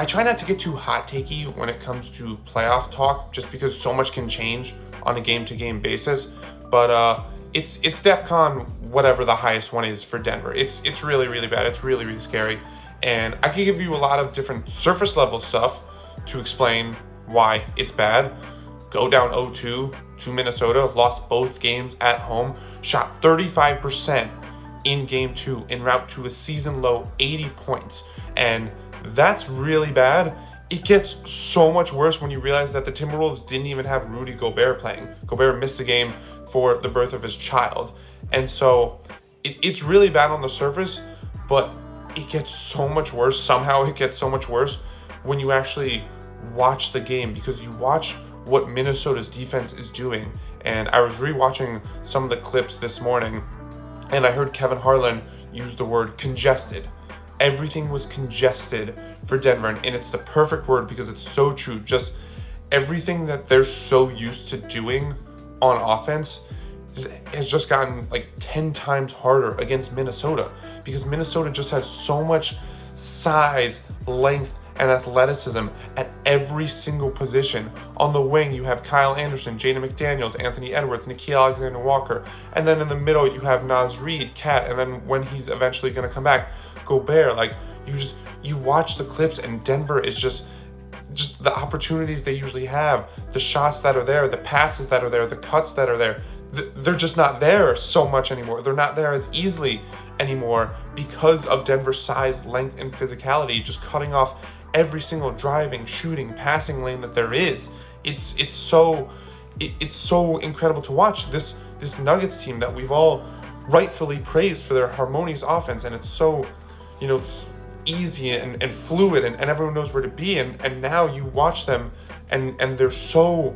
I try not to get too hot takey when it comes to playoff talk, just because so much can change on a game-to-game basis. But it's DEFCON whatever the highest one is for Denver. It's really, really bad. It's really, really scary. And I can give you a lot of different surface level stuff to explain why it's bad. Go down 0-2 to Minnesota, lost both games at home, shot 35% in game 2 en route to a season low 80 points. And that's really bad. It gets so much worse when you realize that the Timberwolves didn't even have Rudy Gobert playing. Gobert missed a game for the birth of his child. And so it's really bad on the surface, but it gets so much worse. Somehow it gets so much worse when you actually watch the game, because you watch what Minnesota's defense is doing. And I was rewatching some of the clips this morning, and I heard Kevin Harlan use the word congested. Everything was congested for Denver, and it's the perfect word because it's so true. Just everything that they're so used to doing on offense has just gotten like 10 times harder against Minnesota, because Minnesota just has so much size, length, and athleticism at every single position. On the wing, you have Kyle Anderson, Jaden McDaniels, Anthony Edwards, Nickeil Alexander-Walker, and then in the middle you have Naz Reid, Cat, and then when he's eventually going to come back, Gobert. Like, you watch the clips, and Denver is just the opportunities they usually have, the shots that are there, the passes that are there, the cuts that are there, they're just not there so much anymore. They're not there as easily anymore because of Denver's size, length, and physicality, just cutting off every single driving, shooting, passing lane that there is. It's so incredible to watch this Nuggets team that we've all rightfully praised for their harmonious offense, and it's so, easy and fluid, and everyone knows where to be, and now you watch them and they're so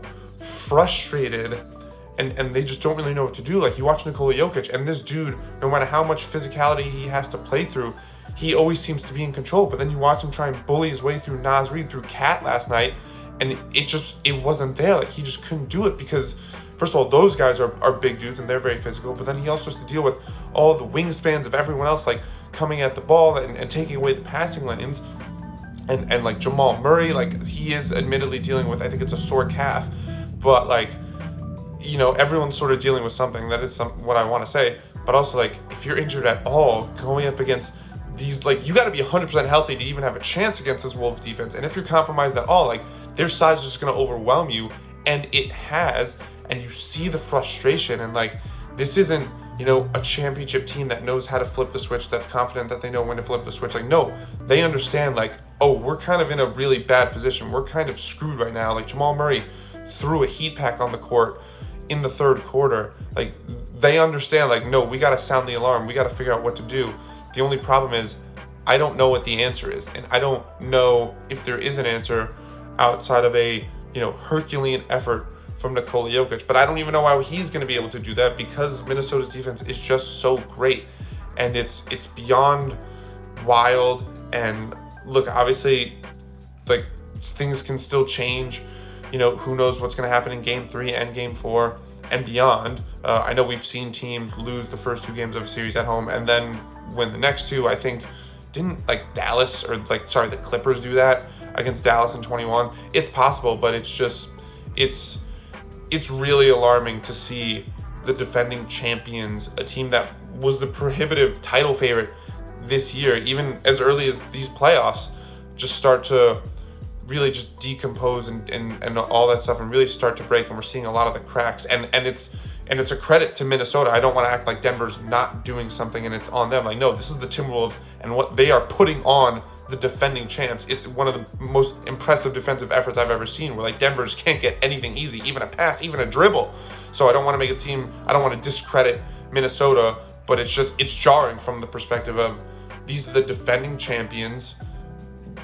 frustrated, and they just don't really know what to do. Like, you watch Nikola Jokic, and this dude, no matter how much physicality he has to play through, he always seems to be in control. But then you watch him try and bully his way through Naz Reid, through Cat last night, and it wasn't there. Like, he just couldn't do it because, first of all, those guys are big dudes and they're very physical, but then he also has to deal with all the wingspans of everyone else, like coming at the ball and taking away the passing lanes. And like Jamal Murray, like, he is admittedly dealing with, I think it's a sore calf, but like, everyone's sort of dealing with something. That is what I want to say. But also, like, if you're injured at all, going up against these, like, you got to be 100% healthy to even have a chance against this Wolves defense. And if you're compromised at all, like, their size is just going to overwhelm you. And it has. And you see the frustration. And, like, this isn't, a championship team that knows how to flip the switch, that's confident that they know when to flip the switch. Like, no, they understand, like, oh, we're kind of in a really bad position. We're kind of screwed right now. Like, Jamal Murray threw a heat pack on the court in the third quarter. Like, they understand, like, no, we got to sound the alarm. We got to figure out what to do. The only problem is I don't know what the answer is. And I don't know if there is an answer outside of a, Herculean effort from Nikola Jokic. But I don't even know how he's going to be able to do that, because Minnesota's defense is just so great. And it's beyond wild. And look, obviously, like, things can still change. Who knows what's going to happen in Game 3 and Game 4 and beyond. I know we've seen teams lose the first 2 games of a series at home and then win the next 2. I think, didn't, like, the Clippers do that against Dallas in 21? It's possible, but it's really alarming to see the defending champions, a team that was the prohibitive title favorite this year, even as early as these playoffs, just start to really just decompose and all that stuff, and really start to break. And we're seeing a lot of the cracks, and it's a credit to Minnesota. I don't want to act like Denver's not doing something and it's on them. Like, no, this is the Timberwolves and what they are putting on the defending champs. It's one of the most impressive defensive efforts I've ever seen, where, like, Denver just can't get anything easy, even a pass, even a dribble. So I don't want to make it seem, I don't want to discredit Minnesota, but it's jarring from the perspective of, these are the defending champions.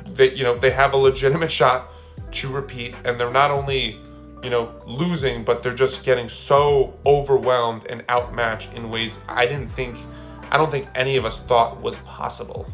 They have a legitimate shot to repeat, and they're not only, losing, but they're just getting so overwhelmed and outmatched in ways I don't think any of us thought was possible.